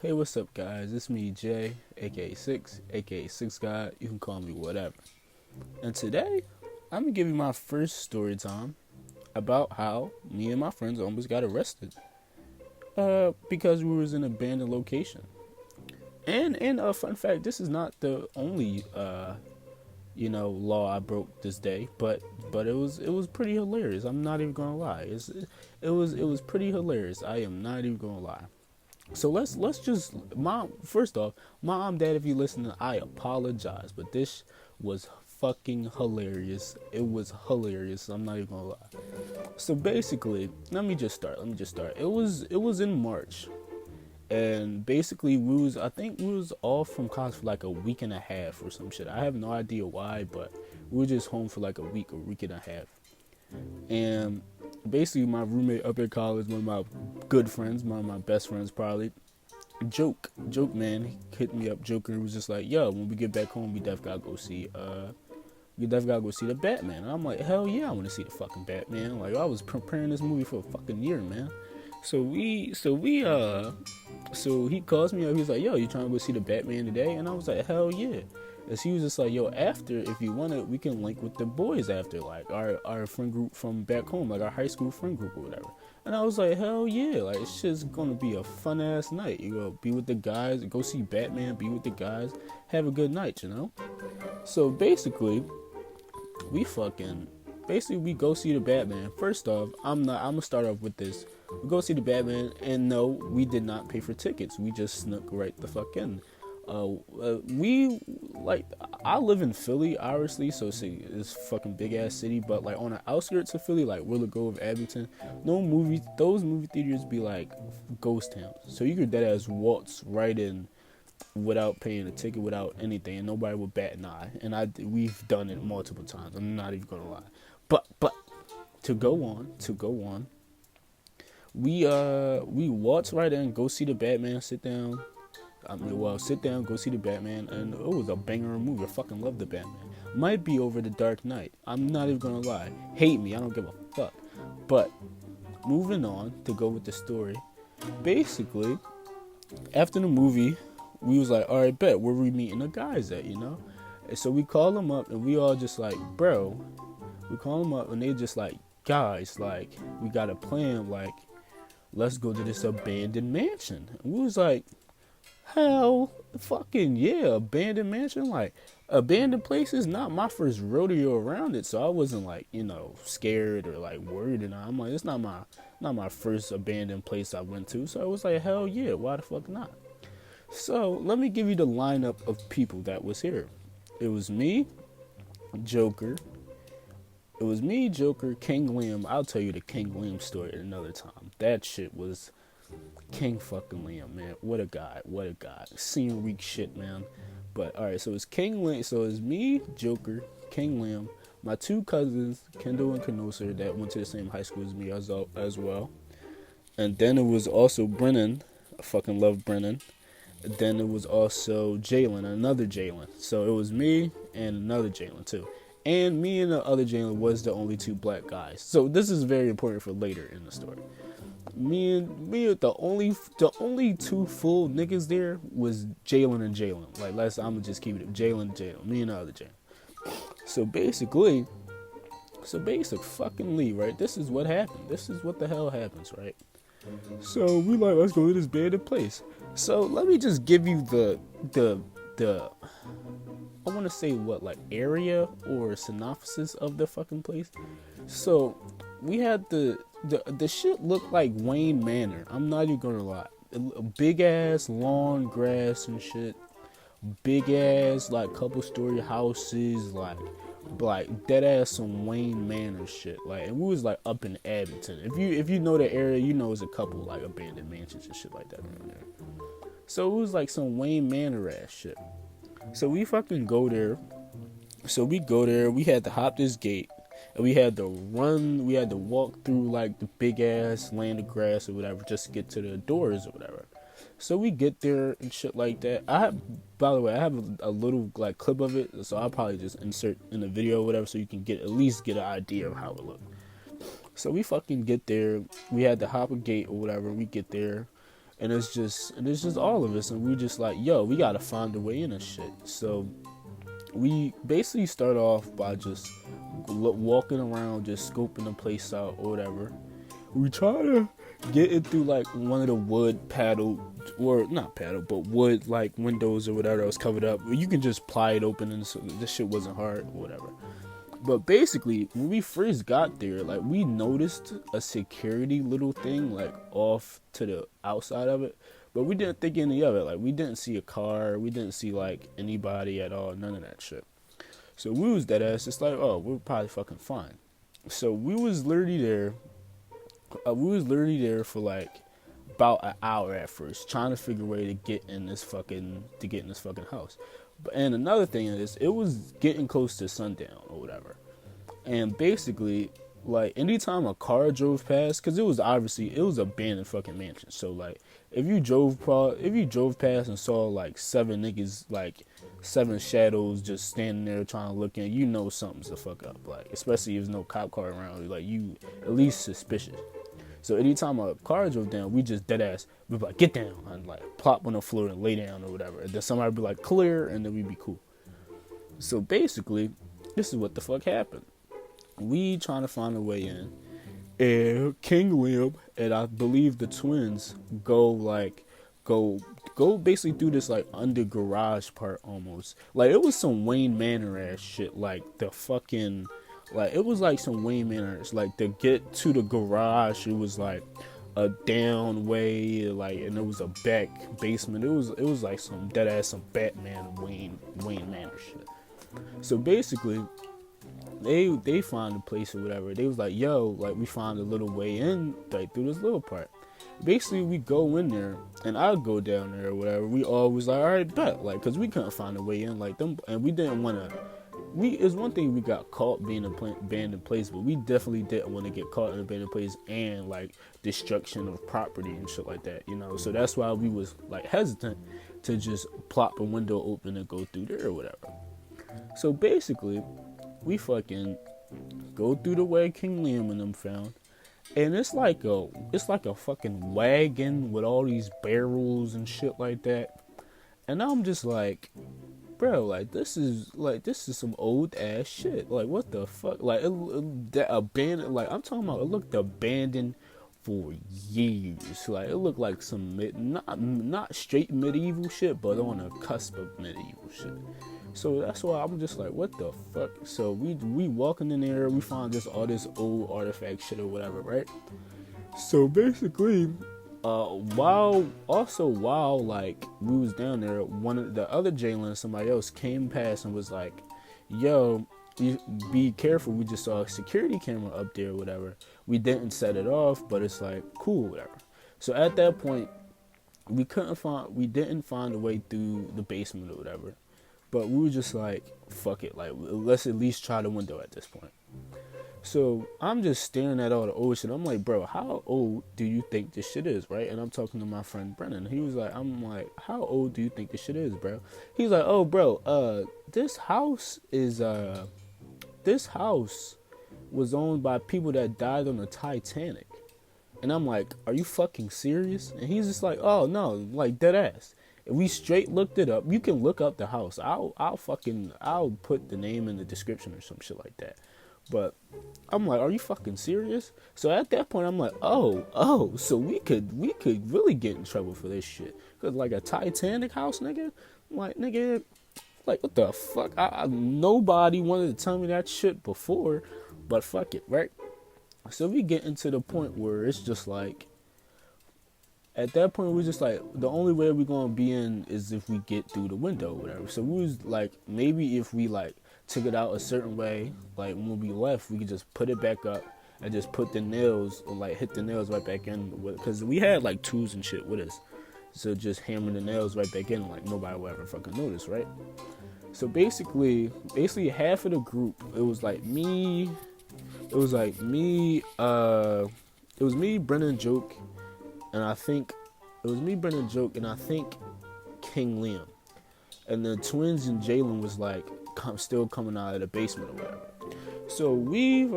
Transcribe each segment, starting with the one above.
Hey, what's up, guys? It's me, Jay, aka Six, aka Six God. You can call me whatever. And today, I'm gonna give you my first story time about how me and my friends almost got arrested. Because we was in an abandoned location. And a fun fact: this is not the only law I broke this day, but it was pretty hilarious. I'm not even gonna lie. It was pretty hilarious. I am not even gonna lie. So let's just mom. First off, mom, dad, if you listening, I apologize, but this was fucking hilarious. It was hilarious. I'm not even gonna lie. So basically, let me just start. It was in March, and basically I think we was off from college for like a week and a half or some shit. I have no idea why, but we were just home for like a week and a half. And basically, my roommate up at college, one of my good friends, one of my best friends probably, joke man, he hit me up, Joker. He was just like, yo, when we get back home, we definitely gotta go see the Batman. And I'm like, hell yeah, I want to see the fucking Batman. Like, I was preparing this movie for a fucking year, man. So he calls me up. He's like, yo, you trying to go see the Batman today? And I was like, hell yeah. And he was just like, yo, after, if you want it, we can link with the boys after, like our friend group from back home, like our high school friend group or whatever. And I was like, hell yeah, like it's just gonna be a fun ass night. You go be with the guys, go see Batman, be with the guys, have a good night, you know? So we fucking we go see the Batman. First off, I'm gonna start off with this. We go see the Batman, and no, we did not pay for tickets. We just snuck right the fuck in. We like I live in Philly, obviously, so see it's fucking big ass city. But like on the outskirts of Philly, like Willow Grove, Abington, those movie theaters be like ghost towns. So you could dead ass waltz right in without paying a ticket, without anything, and nobody would bat an eye. And we've done it multiple times. I'm not even gonna lie. But to go on, we waltz right in, go see the Batman, sit down. Sit down, go see the Batman, and it was a banger movie. I fucking love the Batman. Might be over the Dark Knight. I'm not even gonna lie. Hate me, I don't give a fuck. But moving on to go with the story. Basically, after the movie, we was like, all right, bet where we meeting the guys at, you know? And so we call them up, and we all just like, bro. We call them up, and they just like, guys, like we got a plan, like let's go to this abandoned mansion. And we was like, hell fucking yeah, abandoned mansion. Like abandoned places not my first rodeo around it, so I wasn't like, scared or like worried. And I'm like, it's not my first abandoned place I went to. So I was like, hell yeah, why the fuck not? So let me give you the lineup of people that was here. It was me, Joker. It was me, Joker, King Liam. I'll tell you the King Liam story another time. That shit was King fucking Liam, man. What a guy. What a guy. Scene weak shit, man. But alright, so it's King Liam. So it's me, Joker, King Liam, my two cousins, Kendall and Canosa, that went to the same high school as me as well. And then it was also Brennan. I fucking love Brennan. Then it was also Jalen, another Jalen. So it was me and another Jalen too. And me and the other Jalen was the only two black guys. So this is very important for later in the story. Me, the only two full niggas there was Jalen and Jalen. Like I'm gonna just keep it Jalen and Jalen. Me and the other Jalen. So basic fucking Lee, right? This is what happened. This is what the hell happens, right? So we like, let's go to this abandoned place. So let me just give you the I want to say what, like area or synopsis of the fucking place. So we had the shit looked like Wayne Manor. I'm not even gonna lie. A big ass lawn, grass and shit. Big ass like couple story houses, like dead ass some Wayne Manor shit. Like, and we was like up in Abington. If you know the area, you know it's a couple like abandoned mansions and shit like that around there. So it was like some Wayne Manor ass shit. So we fucking go there. So we go there. We had to hop this gate, and we had to run. We had to walk through like the big ass land of grass or whatever just to get to the doors or whatever. So we get there and shit like that. By the way, I have a little like clip of it, so I'll probably just insert in the video or whatever, so you can at least get an idea of how it looked. So we fucking get there. We had to hop a gate or whatever. We get there. and it's just all of us, and we just like, yo, we gotta find a way in and shit. So we basically start off by just walking around, just scoping the place out or whatever. We try to get it through like one of the wood paddle, or not paddle, but wood like windows or whatever that was covered up. You can just pry it open, and so this shit wasn't hard or whatever. But basically, when we first got there, like, we noticed a security little thing like off to the outside of it, but we didn't think any of it. Like, we didn't see a car, we didn't see like anybody at all, none of that shit. So we was dead ass. It's like, oh, we're probably fucking fine. So we was literally there. For like about an hour at first, trying to figure a way to get in this fucking house. And another thing is, it was getting close to sundown or whatever. And basically, like, anytime a car drove past, because it was abandoned fucking mansion. So like, if you drove past and saw like seven niggas, like 7 shadows just standing there trying to look in, you know something's the fuck up. Like, especially if there's no cop car around, like, you at least suspicious. So anytime a car drove down, we just dead ass, we'd be like, get down, and like plop on the floor and lay down or whatever. And then somebody would be like, clear, and then we'd be cool. So basically, this is what the fuck happened. We trying to find a way in, and King Liam and I believe the twins go basically through this like under garage part almost. Like, it was some Wayne Manor ass shit. Like, the fucking, like, it was like some Wayne Manors. Like, to get to the garage, it was like a down way, like, and it was a back basement. It was like some dead ass, some Batman Wayne Manor shit. So basically, they find a place or whatever. They was like, yo, like, we found a little way in, like, through this little part. Basically, we go in there, and I go down there or whatever. We always like, all right, bet, like, because we couldn't find a way in, like, them, and we didn't want to. It's one thing we got caught being in an abandoned place, but we definitely didn't want to get caught in an abandoned place and like destruction of property and shit like that, you know. So that's why we was like hesitant to just plop a window open and go through there or whatever. So basically, we fucking go through the way King Liam and them found, and it's like a fucking wagon with all these barrels and shit like that. And I'm just like, bro, like, this is some old ass shit. Like, what the fuck? Like, that abandoned. Like, I'm talking about, it looked abandoned for years. Like, it looked like some not straight medieval shit, but on a cusp of medieval shit. So that's why I'm just like, what the fuck? So we walking in there, we find all this old artifact shit or whatever, right? So basically, while like we was down there, one of the other Jalen and somebody else came past and was like, yo, you be careful, we just saw a security camera up there or whatever. We didn't set it off, but it's like, cool, whatever. So at that point, we didn't find a way through the basement or whatever, but we were just like, fuck it, like, let's at least try the window at this point. So I'm just staring at all the old shit. I'm like, bro, how old do you think this shit is, right? And I'm talking to my friend Brennan. I'm like, how old do you think this shit is, bro? He's like, oh, bro, this house was owned by people that died on the Titanic. And I'm like, are you fucking serious? And he's just like, oh no, like, dead ass. And we straight looked it up. You can look up the house. I'll put the name in the description or some shit like that. But I'm like, are you fucking serious? So at that point, I'm like, oh, so we could really get in trouble for this shit. Cause like a Titanic house, nigga, I'm like, nigga, like, what the fuck? Nobody wanted to tell me that shit before, but fuck it, right? So we get into the point where it's just like, at that point, we're just like, the only way we're gonna be in is if we get through the window or whatever. So we was like, maybe if we like took it out a certain way, like when we left, we could just put it back up and just put the nails, or like hit the nails right back in, because we had like tools and shit with us. So just hammer the nails right back in, like nobody will ever fucking notice, right? So basically half of the group, it was me, Brennan Joke, and I think King Liam. And the twins and Jalen was like still coming out of the basement or whatever. So we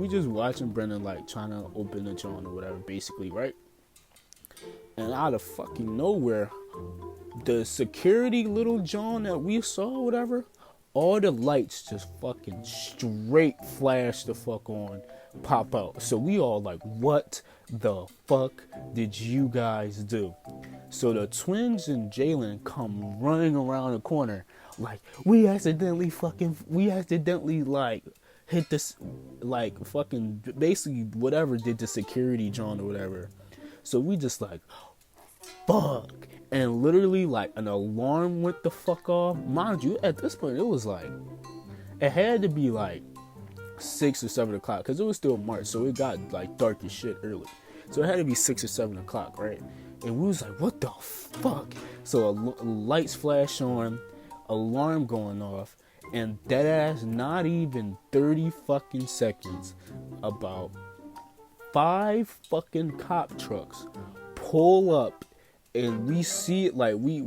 just watching Brennan like trying to open the joint or whatever, basically, right? And out of fucking nowhere, the security little John that we saw, whatever, all the lights just fucking straight flash the fuck on, pop out. So we all like, what the fuck did you guys do? So the twins and Jalen come running around the corner like, we accidentally like hit this, like fucking basically whatever did the security John or whatever. So we just like, fuck. And literally like an alarm went the fuck off. Mind you, at this point it was like, it had to be like 6 or 7 o'clock because it was still March, so it got like dark as shit early. So it had to be 6 or 7 o'clock, right? And we was like, what the fuck? So lights flash on, alarm going off, and dead ass, not even 30 fucking seconds, about 5 fucking cop trucks pull up. And we see it like we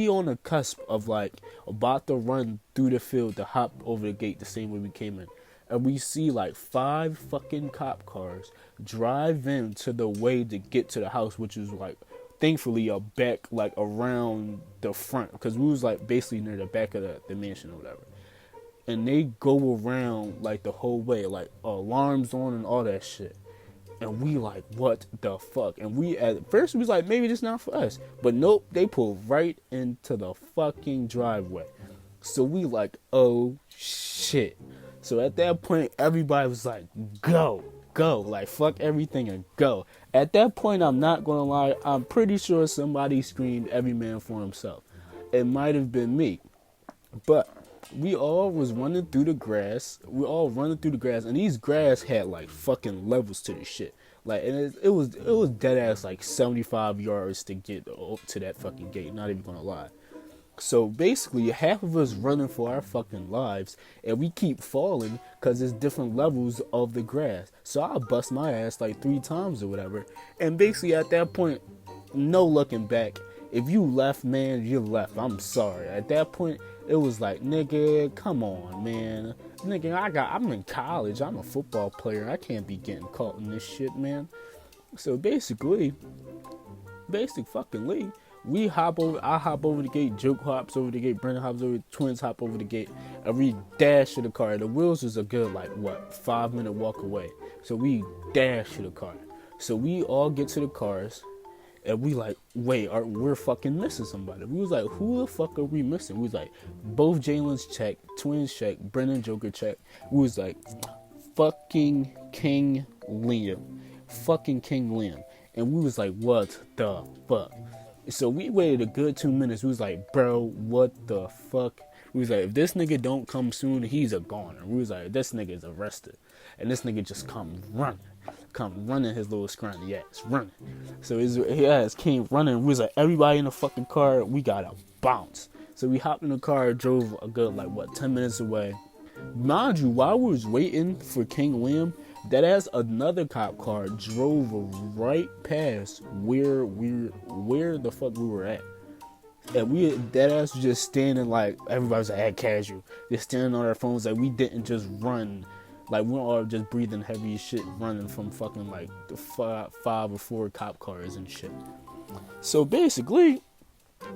on the cusp of like about to run through the field to hop over the gate the same way we came in. And we see like 5 fucking cop cars drive in to the way to get to the house, which is like thankfully a back like around the front, because we was like basically near the back of the mansion or whatever. And they go around like the whole way, like alarms on and all that shit. And we like, what the fuck? And we at first we was like, maybe this not for us. But nope, they pulled right into the fucking driveway. So we like, oh shit. So at that point, everybody was like, go. Like fuck everything and go. At that point, I'm not gonna lie, I'm pretty sure somebody screamed every man for himself. It might have been me. But we all was running through the grass. And these grass had like fucking levels to the shit. Like, and it was dead ass like 75 yards to get to that fucking gate. Not even gonna lie. So basically, half of us running for our fucking lives, and we keep falling because there's different levels of the grass. So I bust my ass like 3 times or whatever. And basically at that point, no looking back. If you left, man, you left. I'm sorry. At that point, it was like, nigga, come on, man. Nigga, I'm in college. I'm a football player. I can't be getting caught in this shit, man. So basically, we hop over. I hop over the gate. Joke hops over the gate. Brendan hops over. Twins hop over the gate. And we dash to the car. The wheels was a good, 5-minute walk away. So we dash to the car. So we all get to the cars. And we like, wait, we're fucking missing somebody. We was like, who the fuck are we missing? We was like, both Jalen's check, Twins check, Brendan Joker check. We was like, fucking King Liam. And we was like, what the fuck? So we waited a good 2 minutes. We was like, bro, what the fuck? We was like, if this nigga don't come soon, he's a goner. We was like, this nigga is arrested. And this nigga just come running his little scrawny ass, running. So his ass came running. We was like, everybody in the fucking car, we gotta bounce. So we hopped in the car, drove a good 10 minutes away. Mind you, while we was waiting for King Liam, that ass another cop car drove right past where the fuck we were at. And that ass was just standing like, everybody was at casual. Just standing on our phones like we didn't just run. Like, we we're all just breathing heavy as shit, running from fucking the 5 or 4 cop cars and shit. So basically,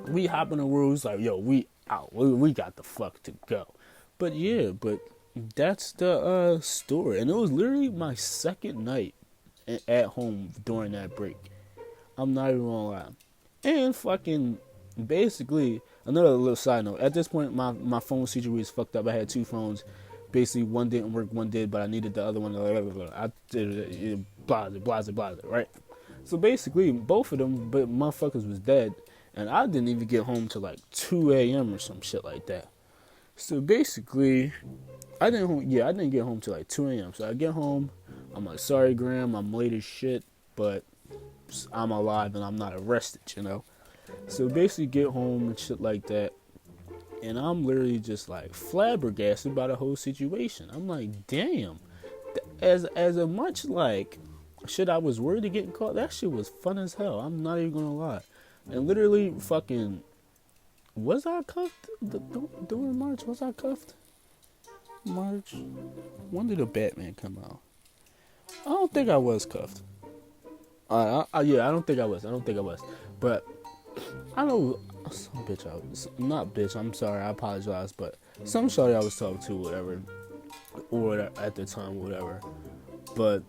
we hop in the wheels like, yo, we out. We got the fuck to go. But yeah, that's the story. And it was literally my second night at home during that break. I'm not even gonna lie. And fucking, basically, another little side note. At this point, my phone situation was fucked up. I had 2 phones. Basically, one didn't work, one did, but I needed the other one. I did it, blah, right? So basically, both of them, but motherfuckers was dead. And I didn't even get home till 2 a.m. or some shit like that. So basically, I didn't get home till 2 a.m. So I get home, I'm like, sorry, Graham, I'm late as shit, but I'm alive and I'm not arrested, you know? So basically, get home and shit like that. And I'm literally just flabbergasted by the whole situation. I'm like, damn. As much shit I was worried of getting caught, that shit was fun as hell. I'm not even gonna lie. And literally fucking, was I cuffed during March? Was I cuffed? March? When did the Batman come out? I don't think I was cuffed. Yeah, I don't think I was. But I know some bitch not bitch. I'm sorry. I apologize. But some shorty I was talking to, whatever, or at the time, whatever. But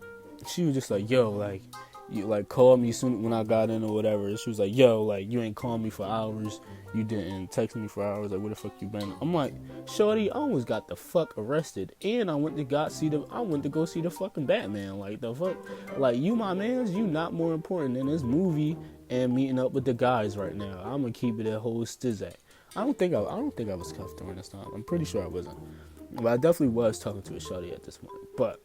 she was just like, yo, like, you like call me soon when I got in or whatever. She was like, yo, like, you ain't called me for hours. You didn't text me for hours. Like, where the fuck you been? I'm like, shorty, I almost got the fuck arrested, and I went to go see the fucking Batman. Like, the fuck, like, you my mans, you not more important than this movie and meeting up with the guys right now. I'm gonna keep it a whole stizzack. I don't think I was cuffed during this time. I'm pretty sure I wasn't, but I definitely was talking to a shorty at this point. But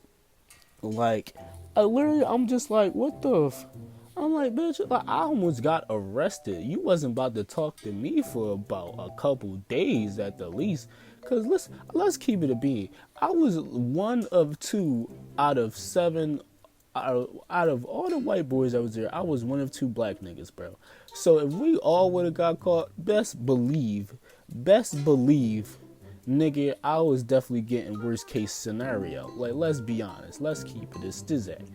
like, I'm just like, what the I'm like, bitch, like, I almost got arrested. You wasn't about to talk to me for about a couple days at the least. Cause let's keep it a bean. I was one of two out of seven, out of all the white boys that was there, I was one of two black niggas, bro. So if we all would have got caught, best believe, nigga, I was definitely getting worst case scenario. Like, let's be honest. Let's keep it a stizzack.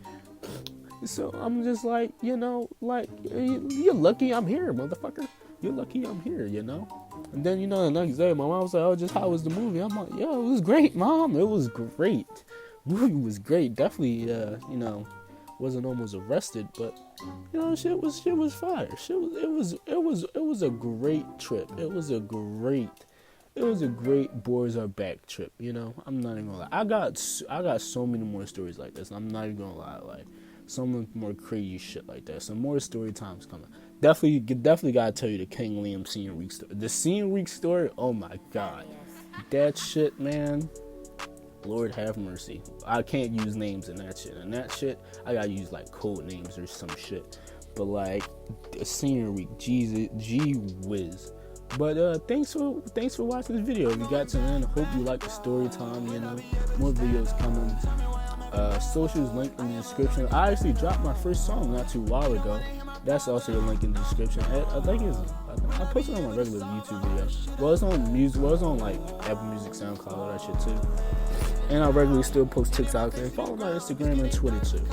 So I'm just like, you know, like, you're lucky I'm here, motherfucker. You're lucky I'm here, you know. And then, you know, the next day, my mom was like, oh, just how was the movie? I'm like, yo, it was great, Mom. It was great. Movie was great. Definitely, you know, wasn't almost arrested, but, you know, shit was fire. It was a great trip. It was a great boys are back trip, you know. I'm not even gonna lie. I got so many more stories like this. I'm not even gonna lie, like, some more crazy shit like that. Some more story times coming. Definitely gotta tell you the King Liam Scene Reek story. The Scene Reek story, oh my god. That shit, man. Lord have mercy. I can't use names in that shit. And that shit, I gotta use like code names or some shit. But like, the Scene Reek, gee whiz. But thanks for watching this video. If you got to the end, hope you like the story time, you know. More videos coming. Socials linked in the description. I actually dropped my first song not too while ago. That's also a link in the description. I posted it on my regular YouTube video. Well, it's on music. Well, it's on like Apple Music, SoundCloud, all that shit too. And I regularly still post TikToks and follow my Instagram and Twitter too.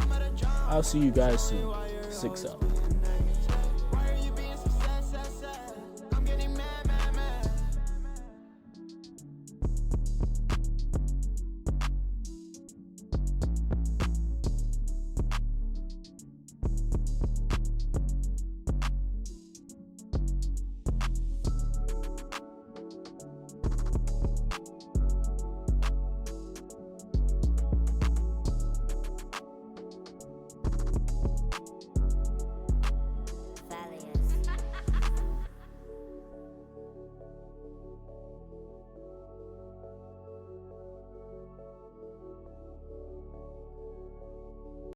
I'll see you guys soon. 6 out.